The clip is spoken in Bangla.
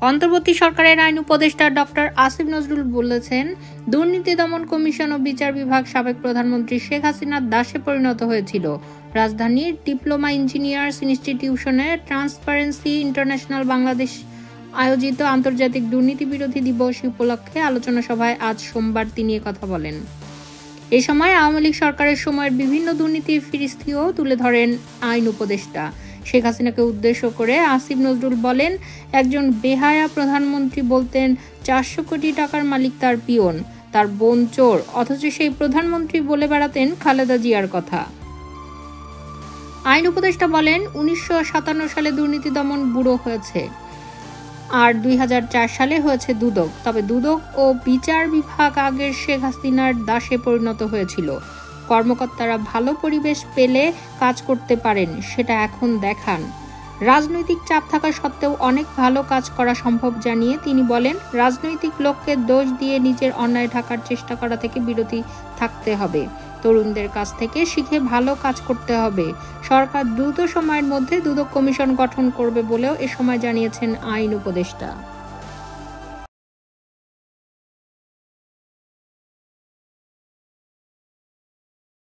অন্তর্বর্তী সরকারের আইন উপদেষ্টা ডক্টর আসিফ নজরুল বলেছেন, দুর্নীতি দমন কমিশন ও বিচার বিভাগ সাবেক প্রধানমন্ত্রী শেখ হাসিনার দাসে পরিণত হয়েছিল। রাজধানীর ডিপ্লোমা ইঞ্জিনিয়ার্স ইনস্টিটিউশনে ট্রান্সপারেন্সি ইন্টারন্যাশনাল বাংলাদেশ আয়োজিত আন্তর্জাতিক দুর্নীতি বিরোধী দিবস উপলক্ষে আলোচনা সভায় আজ সোমবার তিনি কথা বলেন। এ সময় আওয়ামী লীগ সরকারের সময়ের বিভিন্ন দুর্নীতির ফিরিস্তিও তুলে ধরেন আইন উপদেষ্টা। শেখ হাসিনাকে উদ্দেশ্য করে আসিফ নজরুল বলেন, একজন বেহায়া প্রধানমন্ত্রী বলতেন 400 কোটি টাকার মালিক তার পিয়ন, তার বোন চোর, অথচ সেই প্রধানমন্ত্রী বলে বেড়াতেন খালেদা জিয়ার কথা। আইন উপদেষ্টা বলেন, 1957 সালে দুর্নীতি দমন ব্যুরো হয়েছে আর 2004 সালে হয়েছে দুদক। তবে দুদক ও বিচার বিভাগ আগের শেখ হাসিনার দাসে পরিণত হয়েছিল। কর্মকর্তারা ভালো পরিবেশ পেলে কাজ করতে পারেন, সেটা এখন দেখান। রাজনৈতিক চাপ থাকা সত্ত্বেও অনেক ভালো কাজ করা সম্ভব জানিয়ে তিনি বলেন, রাজনৈতিক লোককে দোষ দিয়ে নিজের অন্যায় ঢাকার চেষ্টা করা থেকে বিরত থাকতে হবে। তরুণদের কাছ থেকে শিখে ভালো কাজ করতে হবে। সরকার দ্রুত সময়ের মধ্যে দুদক কমিশন গঠন করবে বলেও এ সময় জানিয়েছেন আইন উপদেষ্টা।